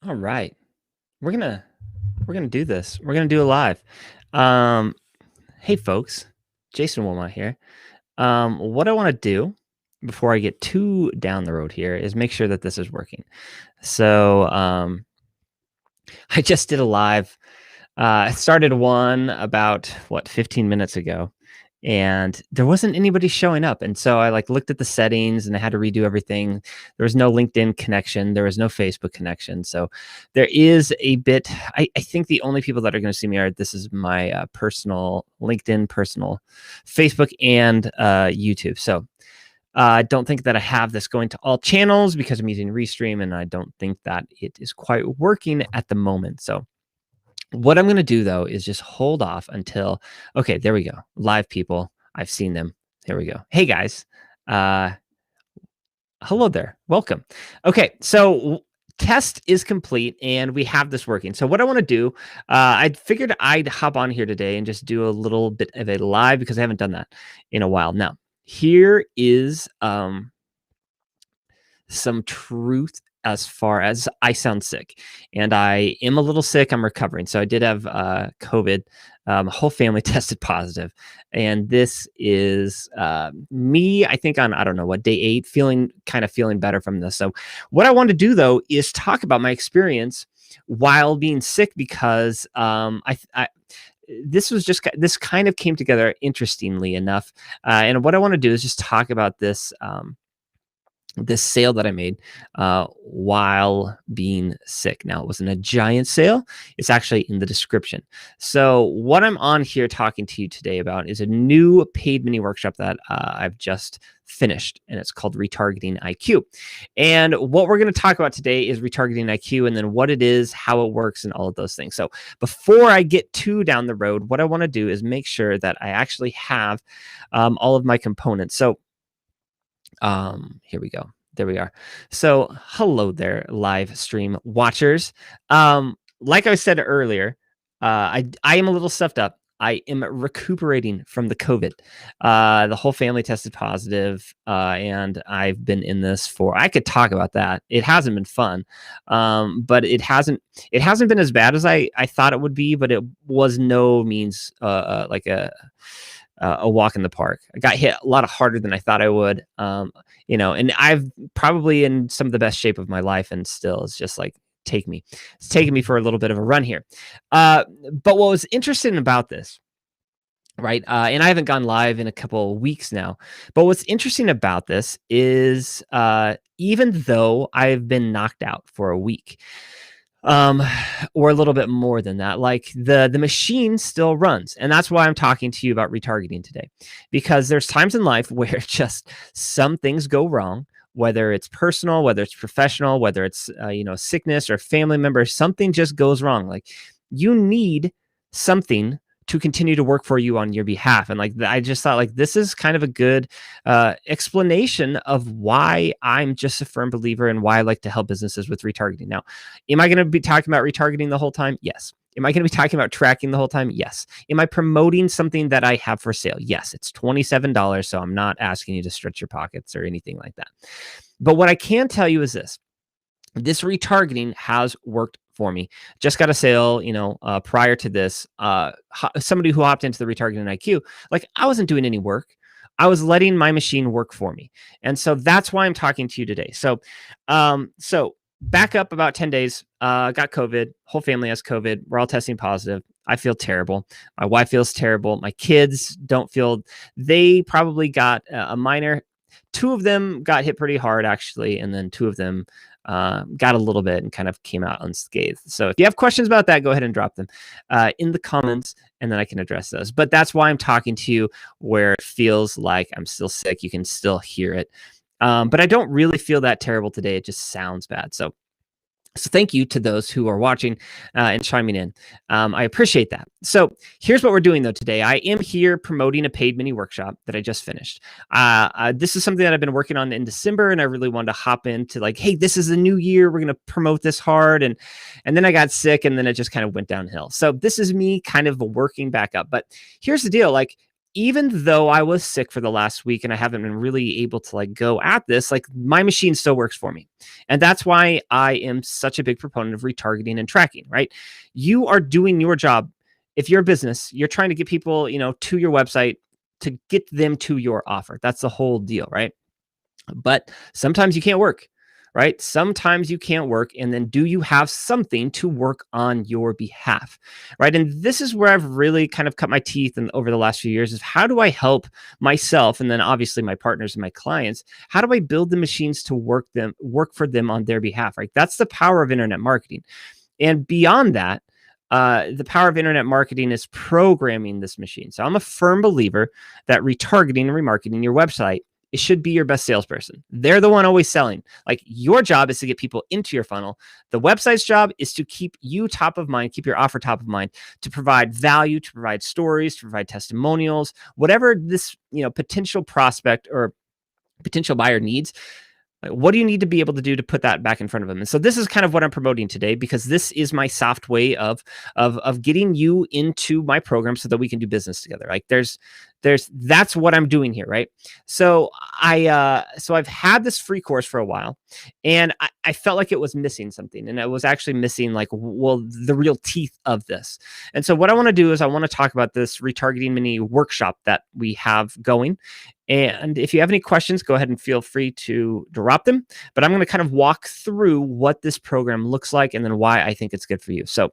All right. We're gonna do this. We're gonna do a live. Um, hey folks, Jason Wilmot here. What I want to do before I get too down the road here is make sure that this is working. So I just did a live. I started one about 15 minutes ago, and there wasn't anybody showing up. And so I looked at the settings and I had to redo everything. There was no LinkedIn connection. There was no Facebook connection. So there is a bit, I think the only people that are going to see me this is my personal LinkedIn, personal Facebook, and YouTube. So I don't think that I have this going to all channels because I'm using Restream, and I don't think that it is quite working at the moment. So what I'm going to do, though, is just hold off until, okay, there we go. Live people. I've seen them. There we go. Hey, guys. Hello there. Welcome. Okay, so test is complete, and we have this working. So what I want to do, I figured I'd hop on here today and just do a little bit of a live because I haven't done that in a while. Now, here is some truth as far as I sound sick, and I am a little sick. I'm recovering. So I did have COVID. Whole family tested positive, and this is me, I think on, I don't know what, day 8, feeling better from this. So what I want to do, though, is talk about my experience while being sick, because this kind of came together interestingly enough. And what I want to do is just talk about this sale that I made while being sick. Now, it wasn't a giant sale. It's actually in the description. So what I'm on here talking to you today about is a new paid mini workshop that I've just finished, and it's called Retargeting IQ. And what we're going to talk about today is Retargeting IQ, and then what it is, how it works, and all of those things. So before I get too down the road, what I want to do is make sure that I actually have all of my components. So here we go. There we are. So hello there, live stream watchers. Like I said earlier, I am a little stuffed up. I am recuperating from the COVID. The whole family tested positive, and I've been in this for, I could talk about that. It hasn't been fun, but it hasn't been as bad as I thought it would be, but it was no means like a walk in the park. I got hit a lot harder than I thought I would. And I've probably in some of the best shape of my life, and still it's just like, it's taking me for a little bit of a run here. But what was interesting about this, right? And I haven't gone live in a couple of weeks now, but what's interesting about this is even though I've been knocked out for a week, or a little bit more than that, like the machine still runs. And that's why I'm talking to you about retargeting today, because there's times in life where just some things go wrong, whether it's personal, whether it's professional, whether it's sickness or family member, something just goes wrong. Like, you need something to continue to work for you on your behalf. And I just thought, like, this is kind of a good explanation of why I'm just a firm believer and why I like to help businesses with retargeting. Now, am I going to be talking about retargeting the whole time? Yes. Am I going to be talking about tracking the whole time? Yes. Am I promoting something that I have for sale? Yes. It's $27, so I'm not asking you to stretch your pockets or anything like that. But what I can tell you is this retargeting has worked for me. Just got a sale, prior to this, somebody who hopped into the Retargeting IQ, like, I wasn't doing any work. I was letting my machine work for me. And so that's why I'm talking to you today. So, back up about 10 days, got COVID, whole family has COVID. We're all testing positive. I feel terrible. My wife feels terrible. My kids don't feel, they probably got a minor, 2 of them got hit pretty hard actually. And then 2 of them got a little bit and kind of came out unscathed. So if you have questions about that, go ahead and drop them in the comments, and then I can address those. But that's why I'm talking to you where it feels like I'm still sick. You can still hear it. But I don't really feel that terrible today. It just sounds bad. So thank you to those who are watching and chiming in. I appreciate that. So here's what we're doing, though, today. I am here promoting a paid mini workshop that I just finished. This is something that I've been working on in December, and I really wanted to hop into, like, hey, this is the new year. We're going to promote this hard. And then I got sick, and then it just kind of went downhill. So this is me kind of working back up. But here's the deal. Like, even though I was sick for the last week and I haven't been really able to like go at this, like my machine still works for me. And that's why I am such a big proponent of retargeting and tracking, right? You are doing your job. If you're a business, you're trying to get people, to your website to get them to your offer. That's the whole deal, right? But sometimes you can't work, right? Sometimes you can't work. And then do you have something to work on your behalf, right? And this is where I've really kind of cut my teeth over the last few years is how do I help myself and then obviously my partners and my clients? How do I build the machines to work for them on their behalf, right? That's the power of internet marketing. And beyond that, the power of internet marketing is programming this machine. So I'm a firm believer that retargeting and remarketing your website, it should be your best salesperson. They're the one always selling. Like your job is to get people into your funnel. The website's job is to keep you top of mind, keep your offer top of mind, to provide value, to provide stories, to provide testimonials, whatever this, potential prospect or potential buyer needs. Like, what do you need to be able to do to put that back in front of them? And so this is kind of what I'm promoting today, because this is my soft way of getting you into my program so that we can do business together. Like that's what I'm doing here, right? So I've had this free course for a while, and I felt like it was missing something, and I was actually missing the real teeth of this. And so what I want to do is I want to talk about this retargeting mini workshop that we have going. And if you have any questions, go ahead and feel free to drop them. But I'm going to kind of walk through what this program looks like and then why I think it's good for you. So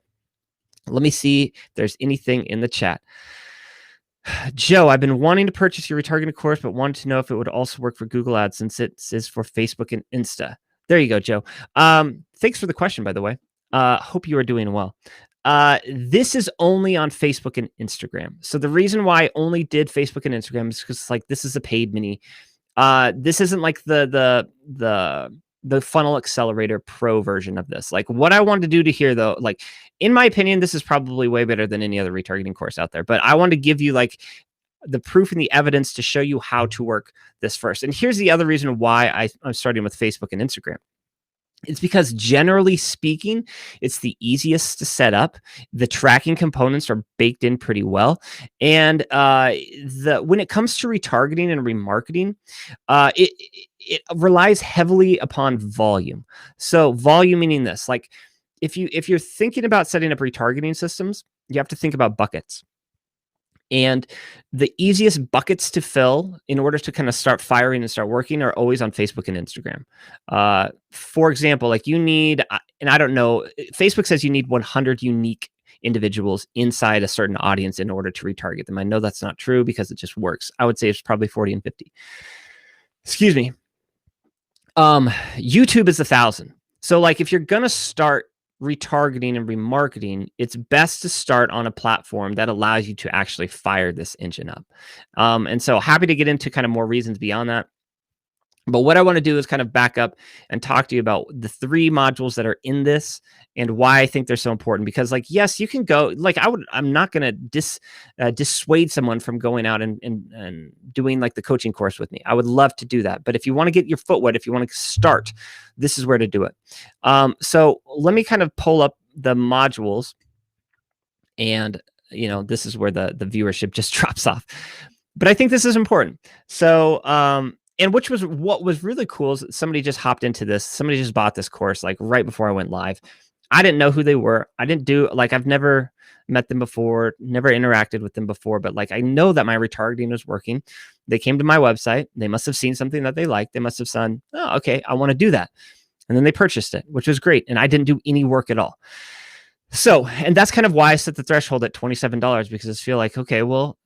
let me see if there's anything in the chat. Joe, I've been wanting to purchase your retargeting course, but wanted to know if it would also work for Google Ads since it is for Facebook and Insta. There you go, Joe. Thanks for the question, by the way. Hope you are doing well. This is only on Facebook and Instagram. So the reason why I only did Facebook and Instagram is because this is a paid mini. This isn't like the Funnel Accelerator Pro version of this. Like what I wanted to do to here though, like in my opinion, this is probably way better than any other retargeting course out there. But I want to give you like the proof and the evidence to show you how to work this first. And here's the other reason why I'm starting with Facebook and Instagram. It's because generally speaking, it's the easiest to set up. The tracking components are baked in pretty well. And when it comes to retargeting and remarketing, it relies heavily upon volume. So volume meaning this, like if you're thinking about setting up retargeting systems, you have to think about buckets. And the easiest buckets to fill in order to kind of start firing and start working are always on Facebook and Instagram. For example, like you need, and I don't know, Facebook says you need 100 unique individuals inside a certain audience in order to retarget them. I know that's not true because it just works. I would say it's probably 40 and 50. Excuse me. YouTube is 1,000. So like if you're going to start retargeting and remarketing, it's best to start on a platform that allows you to actually fire this engine up. And so happy to get into kind of more reasons beyond that. But what I want to do is kind of back up and talk to you about the 3 modules that are in this and why I think they're so important. Because like, yes, you can go, like I'm not going to dissuade someone from going out and doing like the coaching course with me. I would love to do that. But if you want to get your foot wet, if you want to start, this is where to do it. So let me kind of pull up the modules, and this is where the viewership just drops off. But I think this is important. So, and what was really cool is somebody just hopped into this. Somebody just bought this course like right before I went live. I didn't know who they were. I've never met them before, never interacted with them before, but like I know that my retargeting was working. They came to my website. They must have seen something that they liked. They must have said, oh, okay, I want to do that. And then they purchased it, which was great. And I didn't do any work at all. So, and that's kind of why I set the threshold at $27, because I feel like, okay, well,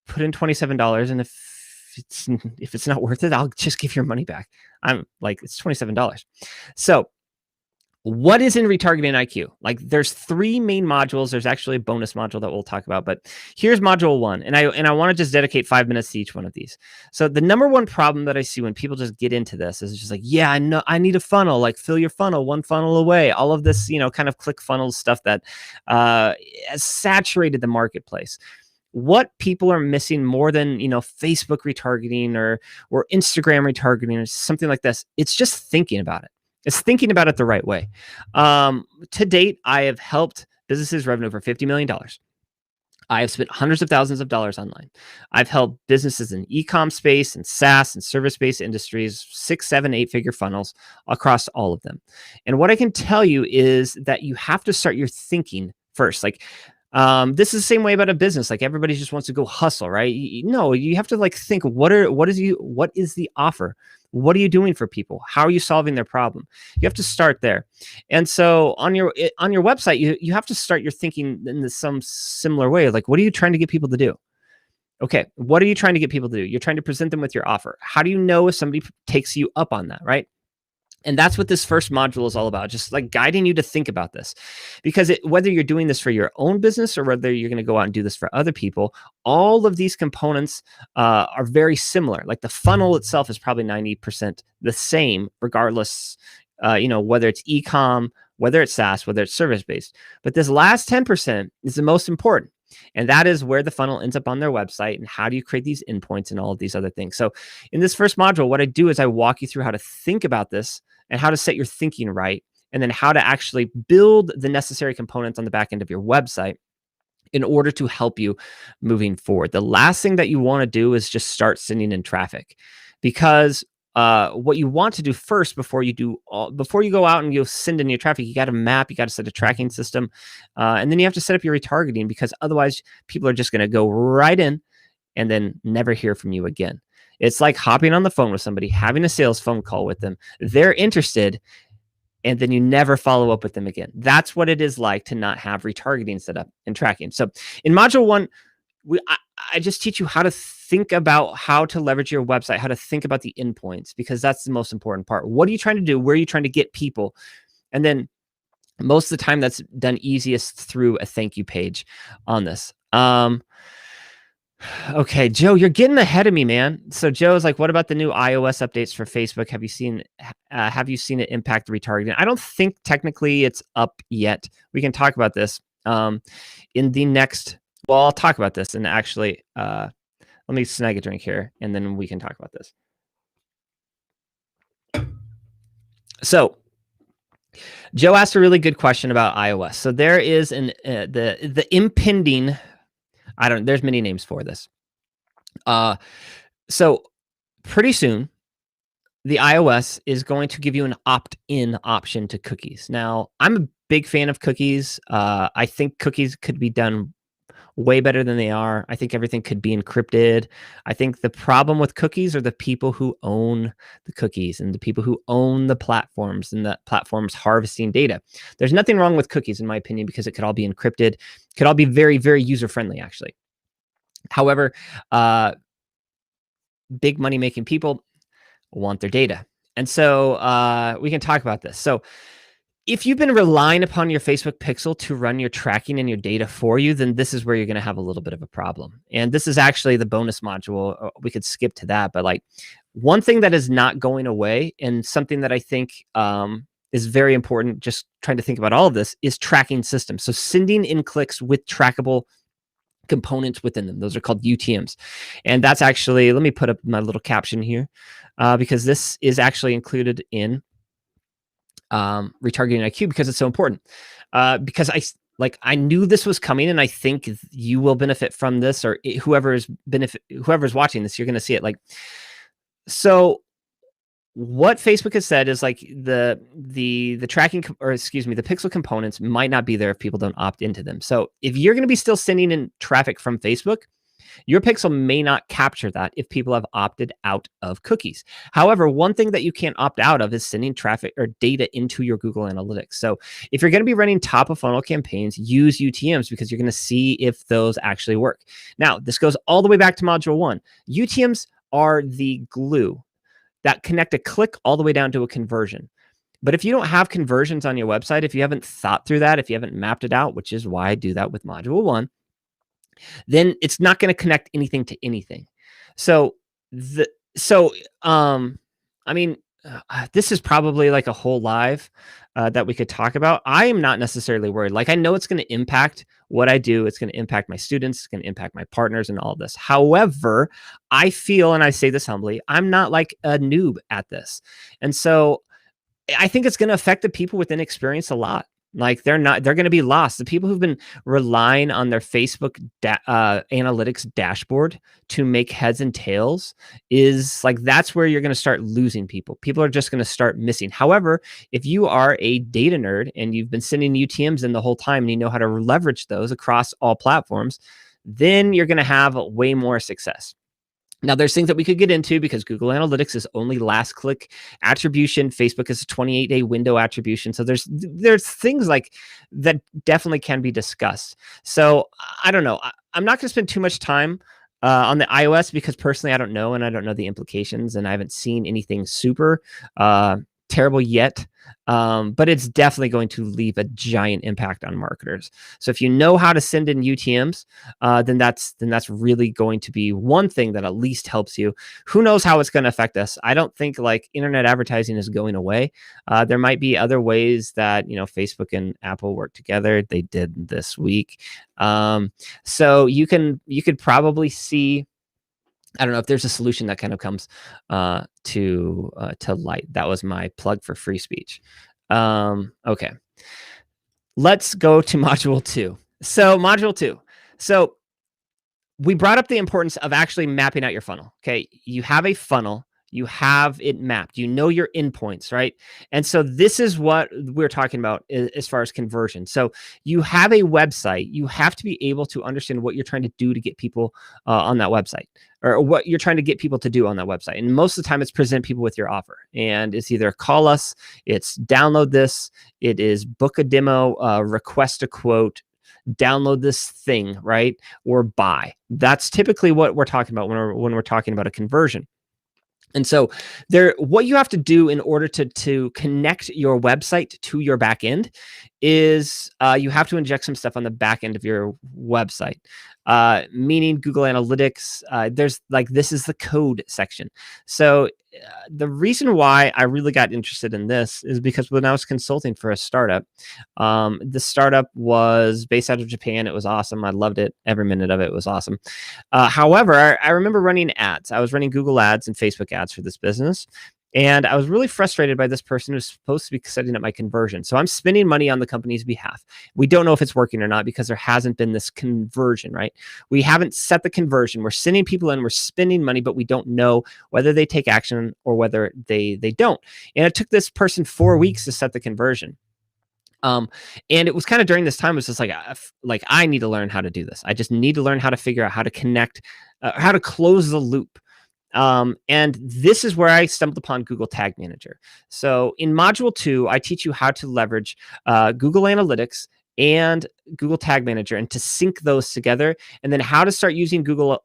put in $27, and if it's not worth it, I'll just give your money back. I'm like, it's $27. So what is in retargeting IQ? Like there's 3 main modules. There's actually a bonus module that we'll talk about, but here's module 1. And I want to just dedicate 5 minutes to each one of these. So the number one problem that I see when people just get into this is just like, yeah, I know I need a funnel, like fill your funnel, one funnel away. All of this, kind of click funnel stuff that has saturated the marketplace. What people are missing more than, Facebook retargeting or Instagram retargeting or something like this, it's just thinking about it. It's thinking about it the right way. To date, I have helped businesses revenue over $50 million. I have spent hundreds of thousands of dollars online. I've helped businesses in e-com space and SaaS and service-based industries, 6, 7, 8-figure funnels across all of them. And what I can tell you is that you have to start your thinking first. Like, this is the same way about a business. Like, everybody just wants to go hustle, right? No, you have to like think, what is the offer? What are you doing for people? How are you solving their problem? You have to start there. And so on your website, you have to start your thinking in some similar way. Like, what are you trying to get people to do? Okay, what are you trying to get people to do? You're trying to present them with your offer. How do you know if somebody takes you up on that, right? And that's what this first module is all about, just like guiding you to think about this. Because whether you're doing this for your own business or whether you're going to go out and do this for other people, all of these components are very similar. Like the funnel itself is probably 90% the same, regardless, whether it's e-com, whether it's SaaS, whether it's service-based. But this last 10% is the most important. And that is where the funnel ends up on their website and how do you create these endpoints and all of these other things. So in this first module, what I do is I walk you through how to think about this and how to set your thinking right, and then how to actually build the necessary components on the back end of your website in order to help you moving forward. The last thing that you want to do is just start sending in traffic, because what you want to do first before you go out and you send in your traffic, you got to map, you got to set a tracking system, and then you have to set up your retargeting, because otherwise people are just going to go right in and then never hear from you again. It's like hopping on the phone with somebody, having a sales phone call with them. They're interested, and then you never follow up with them again. That's what it is like to not have retargeting set up and tracking. So in module 1, I just teach you how to think about how to leverage your website, how to think about the endpoints, because that's the most important part. What are you trying to do? Where are you trying to get people? And then most of the time that's done easiest through a thank you page on this. Okay, Joe, you're getting ahead of me, man. So Joe's like, what about the new iOS updates for Facebook? Have you seen it impact the retargeting? I don't think technically it's up yet. We can talk about this in the next. Well, I'll talk about this, and actually, let me snag a drink here, and then we can talk about this. So Joe asked a really good question about iOS. So there is the impending. There's many names for this. So pretty soon, the iOS is going to give you an opt-in option to cookies. Now, I'm a big fan of cookies. I think cookies could be done way better than they are. I think everything could be encrypted. I think the problem with cookies are the people who own the cookies and the people who own the platforms and the platforms harvesting data. There's nothing wrong with cookies, in my opinion, because it could all be encrypted. It could all be very, very user-friendly, actually. However, big money-making people want their data. And so we can talk about this. So if you've been relying upon your Facebook pixel to run your tracking and your data for you, then this is where you're going to have a little bit of a problem. And this is actually the bonus module. We could skip to that. But like, one thing that is not going away, and something that I think is very important, just trying to think about all of this, is tracking systems. So sending in clicks with trackable components within them. Those are called UTMs. And that's actually, let me put up my little caption here, because this is actually included in retargeting IQ, because it's so important. Because I knew this was coming, and I think you will benefit from this, or whoever's watching this, you're going to see it. Like, so what Facebook has said is like the tracking, or excuse me, the pixel components might not be there if people don't opt into them. So if you're going to be still sending in traffic from Facebook, your pixel may not capture that if people have opted out of cookies. However, one thing that you can't opt out of is sending traffic or data into your Google Analytics. So if you're going to be running top of funnel campaigns, use UTMs, because you're going to see if those actually work. Now, this goes all the way back to module 1. UTMs are the glue that connect a click all the way down to a conversion. But if you don't have conversions on your website, if you haven't thought through that, if you haven't mapped it out, which is why I do that with module 1, then it's not going to connect anything to anything. So I mean, this is probably like a whole live that we could talk about. I am not necessarily worried. Like, I know it's going to impact what I do. It's going to impact my students. It's going to impact my partners and all this. However, I feel, and I say this humbly, I'm not like a noob at this. And so I think it's going to affect the people with inexperience a lot. Like they're going to be lost. The people who've been relying on their Facebook analytics dashboard to make heads and tails is like, that's where you're going to start losing people. People are just going to start missing. However, if you are a data nerd and you've been sending UTMs in the whole time and you know how to leverage those across all platforms, then you're going to have way more success. Now, there's things that we could get into because Google Analytics is only last click attribution. Facebook is a 28-day window attribution. So there's things like that definitely can be discussed. So I don't know. I'm not going to spend too much time on the iOS because personally I don't know, and I don't know the implications, and I haven't seen anything super terrible yet. But it's definitely going to leave a giant impact on marketers. So if you know how to send in UTMs, then that's really going to be one thing that at least helps you. Who knows how it's going to affect us? I don't think like internet advertising is going away. There might be other ways that, you know, Facebook and Apple work together. They did this week. So you could probably see, I don't know if there's a solution that kind of comes to light. That was my plug for free speech. Okay, let's go to module 2. So module 2. So we brought up the importance of actually mapping out your funnel. Okay, you have a funnel. You have it mapped. You know your endpoints, right? And so this is what we're talking about as far as conversion. So you have a website. You have to be able to understand what you're trying to do to get people on that website, or what you're trying to get people to do on that website. And most of the time it's present people with your offer. And it's either call us, it's download this, it is book a demo, request a quote, download this thing, right? Or buy. That's typically what we're talking about when we're talking about a conversion. And so what you have to do in order to connect your website to your back end is you have to inject some stuff on the back end of your website, meaning Google Analytics. There's like, this is the code section. So the reason why I really got interested in this is because when I was consulting for a startup, the startup was based out of Japan. It was awesome. I loved it. Every minute of it was awesome. However, I remember running ads. I was running Google ads and Facebook ads for this business. And I was really frustrated by this person who's supposed to be setting up my conversion. So I'm spending money on the company's behalf. We don't know if it's working or not because there hasn't been this conversion, right? We haven't set the conversion. We're sending people in, we're spending money, but we don't know whether they take action or whether they don't. And it took this person 4 weeks to set the conversion. And it was kind of during this time, it was just like I need to learn how to do this. I just need to learn how to figure out how to connect, how to close the loop. And this is where I stumbled upon Google Tag Manager. So in module 2, I teach you how to leverage Google Analytics and Google Tag Manager and to sync those together, and then how to start using Google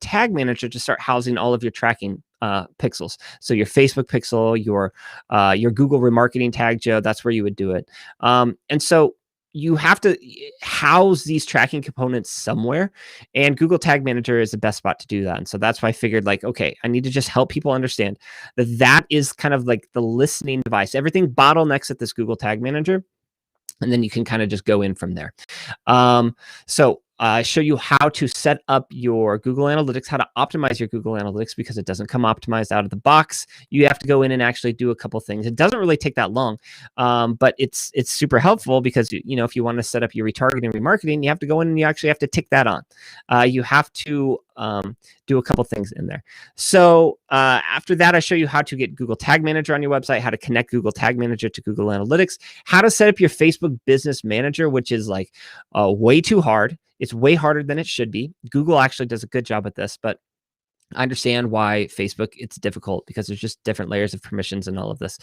Tag Manager to start housing all of your tracking pixels. So your Facebook pixel, your Google remarketing tag, Joe, that's where you would do it. And so you have to house these tracking components somewhere, and Google Tag Manager is the best spot to do that. And so that's why I figured, like, okay, I need to just help people understand that is kind of like the listening device. Everything bottlenecks at this Google Tag Manager, and then you can kind of just go in from there. So I show you how to set up your Google Analytics, how to optimize your Google Analytics, because it doesn't come optimized out of the box. You have to go in and actually do a couple things. It doesn't really take that long, but it's super helpful because, you know, if you want to set up your retargeting, remarketing, you have to go in and you actually have to tick that on. You have to do a couple things in there. So after that, I show you how to get Google Tag Manager on your website, how to connect Google Tag Manager to Google Analytics, how to set up your Facebook Business Manager, which is like way too hard. It's way harder than it should be. Google actually does a good job at this, but I understand why Facebook, it's difficult because there's just different layers of permissions and all of this.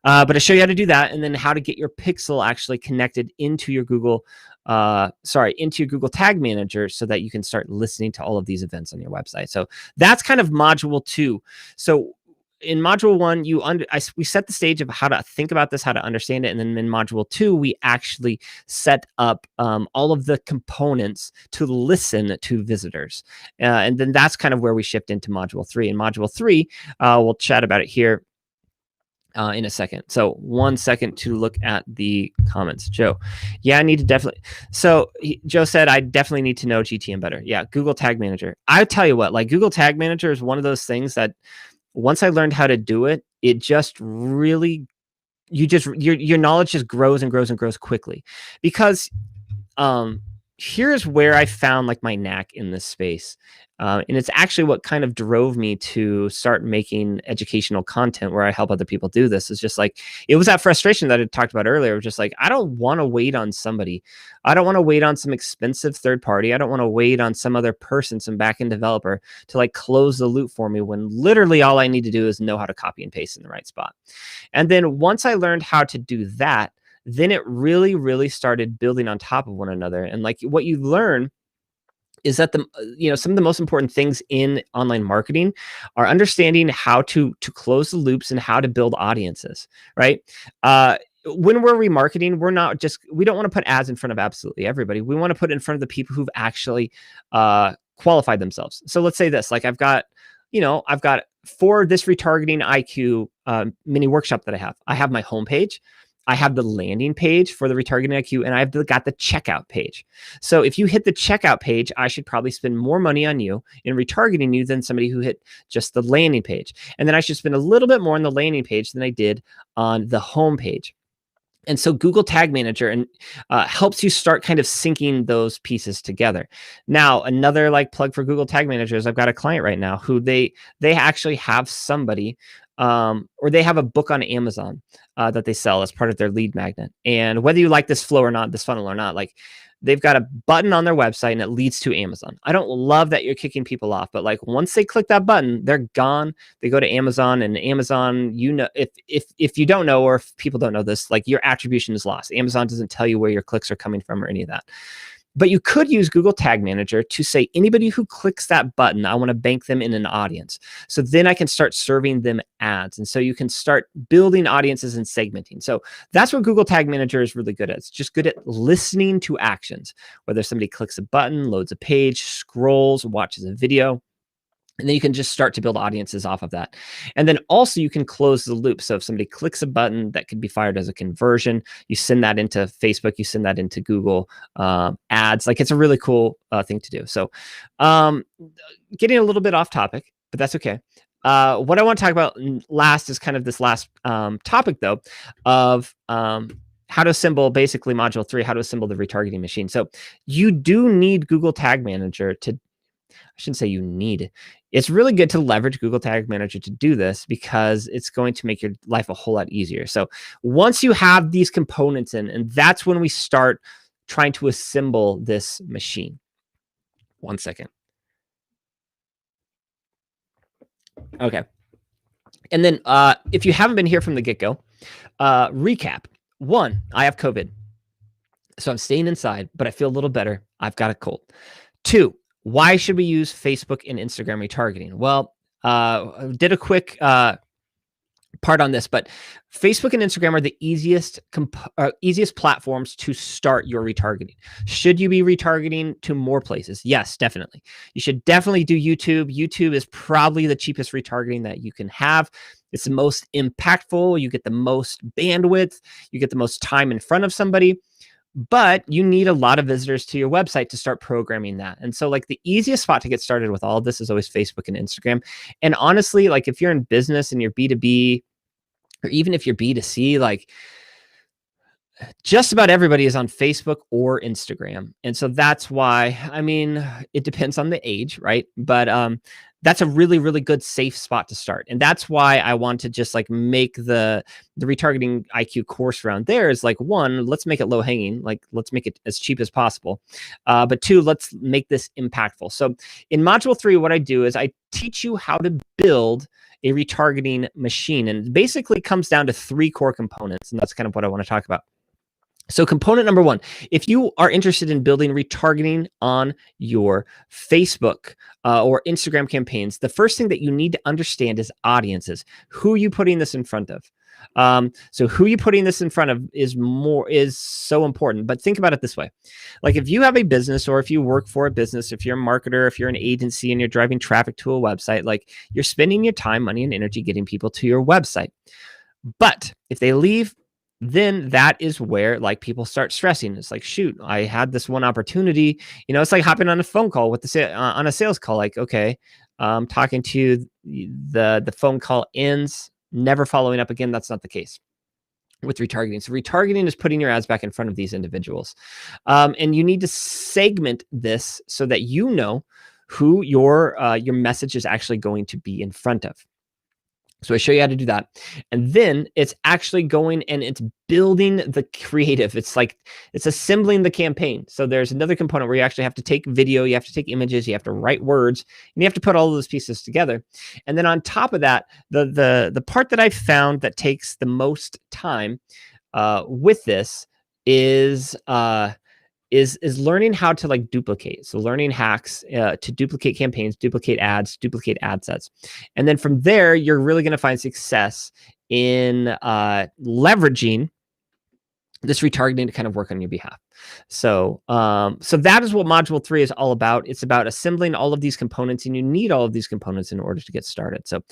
But I show you how to do that, and then how to get your pixel actually connected into your Google Tag Manager so that you can start listening to all of these events on your website. So that's kind of module 2. So in module 1, we set the stage of how to think about this, how to understand it. And then in module 2, we actually set up all of the components to listen to visitors. And then that's kind of where we shift into module 3. In module 3, we'll chat about it here in a second. So 1 second to look at the comments. Joe, yeah, I need to definitely. So Joe said, I definitely need to know GTM better. Yeah, Google Tag Manager. I tell you what, like Google Tag Manager is one of those things that once I learned how to do it, it just really your knowledge just grows and grows and grows quickly. Because here's where I found like my knack in this space. And it's actually what kind of drove me to start making educational content where I help other people do this. Is just like, it was that frustration that I talked about earlier. Just like, I don't want to wait on somebody. I don't want to wait on some expensive third party. I don't want to wait on some other person, some backend developer to like close the loop for me, when literally all I need to do is know how to copy and paste in the right spot. And then once I learned how to do that, then it really, really started building on top of one another. And like, what you learn is that some of the most important things in online marketing are understanding how to close the loops and how to build audiences, right? When we're remarketing, we don't want to put ads in front of absolutely everybody. We want to put it in front of the people who've actually qualified themselves. So let's say this, like I've got for this retargeting IQ mini workshop that I have my homepage. I have the landing page for the retargeting IQ, and I've got the checkout page. So if you hit the checkout page, I should probably spend more money on you in retargeting you than somebody who hit just the landing page. And then I should spend a little bit more on the landing page than I did on the home page. And so Google Tag Manager helps you start kind of syncing those pieces together. Now, another like plug for Google Tag Manager is I've got a client right now who they actually have somebody or they have a book on Amazon that they sell as part of their lead magnet. And whether you like this flow or not, this funnel or not, like they've got a button on their website and it leads to Amazon. I don't love that you're kicking people off, but like once they click that button, they're gone. They go to Amazon, and Amazon, if you don't know, or if people don't know this, like your attribution is lost. Amazon doesn't tell you where your clicks are coming from or any of that. But you could use Google Tag Manager to say, anybody who clicks that button, I want to bank them in an audience. So then I can start serving them ads. And so you can start building audiences and segmenting. So that's what Google Tag Manager is really good at. It's just good at listening to actions, whether somebody clicks a button, loads a page, scrolls, watches a video. And then you can just start to build audiences off of that. And then also you can close the loop. So if somebody clicks a button that could be fired as a conversion, you send that into Facebook, you send that into Google ads. Like it's a really cool thing to do. So getting a little bit off topic, but that's okay. What I want to talk about last is kind of this last topic though of how to assemble basically module 3, how to assemble the retargeting machine. So you do need Google Tag Manager to, I shouldn't say you need it. It's really good to leverage Google Tag Manager to do this because it's going to make your life a whole lot easier. So once you have these components in, and that's when we start trying to assemble this machine. One second. Okay. And then if you haven't been here from the get-go, recap. 1, I have COVID. So I'm staying inside, but I feel a little better. I've got a cold. 2, why should we use Facebook and Instagram retargeting? Well, did a quick part on this, but Facebook and Instagram are the easiest platforms to start your retargeting. Should you be retargeting to more places? Yes, definitely. You should definitely do YouTube. YouTube is probably the cheapest retargeting that you can have. It's the most impactful. You get the most bandwidth. You get the most time in front of somebody. But you need a lot of visitors to your website to start programming that. And so like the easiest spot to get started with all of this is always Facebook and Instagram. And honestly, like if you're in business and you're B2B, or even if you're B2C, like just about everybody is on Facebook or Instagram. And so that's why, I mean, it depends on the age, right? But that's a really, really good safe spot to start. And that's why I want to just like make the retargeting IQ course around there is like, 1, let's make it low hanging. Like let's make it as cheap as possible. But 2, let's make this impactful. So in module 3, what I do is I teach you how to build a retargeting machine. And it basically comes down to 3 core components. And that's kind of what I want to talk about. So component number 1, if you are interested in building retargeting on your Facebook or Instagram campaigns, the first thing that you need to understand is audiences. Who are you putting this in front of? So who you putting this in front of is so important. But think about it this way. Like if you have a business, or if you work for a business, if you're a marketer, if you're an agency and you're driving traffic to a website, like you're spending your time, money, and energy getting people to your website. But if they leave, then that is where like people start stressing. It's like, shoot, I had this one opportunity. You know, it's like hopping on a phone call with on a sales call. Like, okay, talking to you, the phone call ends, never following up again. That's not the case. with retargeting. So retargeting is putting your ads back in front of these individuals. And you need to segment this so that you know who your message is actually going to be in front of. So I show you how to do that. And then it's actually going and it's building the creative. It's assembling the campaign. So there's another component where you actually have to take video, you have to take images, you have to write words, and you have to put all of those pieces together. And then on top of that, the part that I found that takes the most time with this is learning how to duplicate. So learning hacks to duplicate campaigns, duplicate ads, duplicate ad sets. And then from there, you're really going to find success in leveraging this retargeting to kind of work on your behalf. So that is what module 3 is all about. It's about assembling all of these components, and you need all of these components in order to get started. So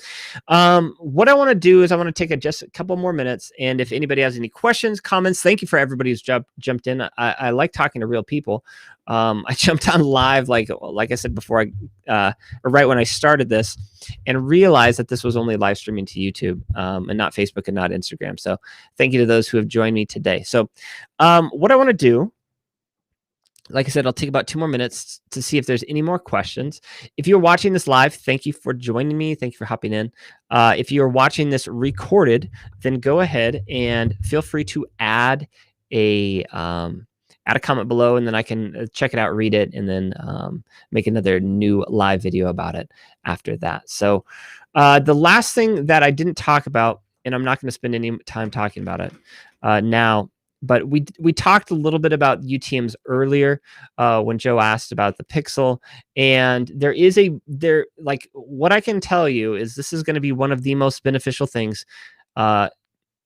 what I want to do is I want to take just a couple more minutes. And if anybody has any questions, comments, thank you for everybody who's jumped in. I like talking to real people. I jumped on live, like I said before, or right when I started this, and realized that this was only live streaming to YouTube and not Facebook and not Instagram. So thank you to those who have joined me today. So what I want to do, like I said, I'll take about 2 more minutes to see if there's any more questions. If you're watching this live, thank you for joining me. Thank you for hopping in. If you're watching this recorded, then go ahead and feel free to add a comment below, and then I can check it out, read it, and then make another new live video about it after that. So the last thing that I didn't talk about, and I'm not going to spend any time talking about it now, but we talked a little bit about UTMs earlier when Joe asked about the pixel, and what I can tell you is this is going to be one of the most beneficial things that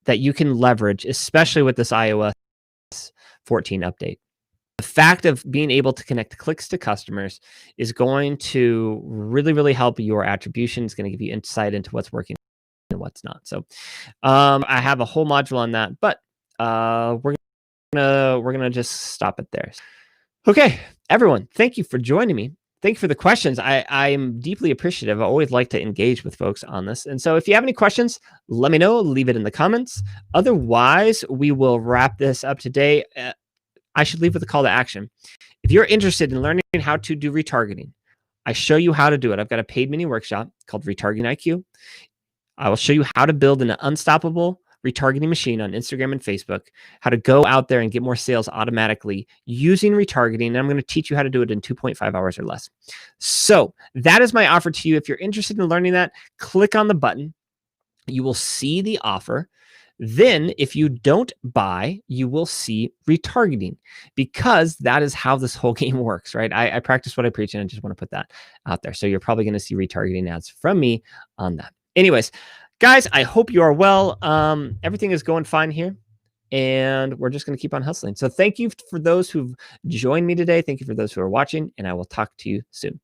you can leverage, especially with this iOS 14 update. The fact of being able to connect clicks to customers is going to really, really help your attribution. It's going to give you insight into what's working and what's not. So I have a whole module on that, but we're gonna just stop it there. Okay, everyone, thank you for joining me. Thank you for the questions. I'm deeply appreciative. I always like to engage with folks on this. And so if you have any questions, let me know. Leave it in the comments. Otherwise, we will wrap this up today. I should leave with a call to action. If you're interested in learning how to do retargeting, I show you how to do it. I've got a paid mini workshop called Retargeting IQ. I will show you how to build an unstoppable retargeting machine on Instagram and Facebook, how to go out there and get more sales automatically using retargeting. And I'm going to teach you how to do it in 2.5 hours or less. So that is my offer to you. If you're interested in learning that, click on the button. You will see the offer. Then if you don't buy, you will see retargeting, because that is how this whole game works, right? I practice what I preach, and I just want to put that out there. So you're probably going to see retargeting ads from me on that. Anyways, guys, I hope you are well. Everything is going fine here, and we're just going to keep on hustling. So thank you for those who've joined me today. Thank you for those who are watching, and I will talk to you soon.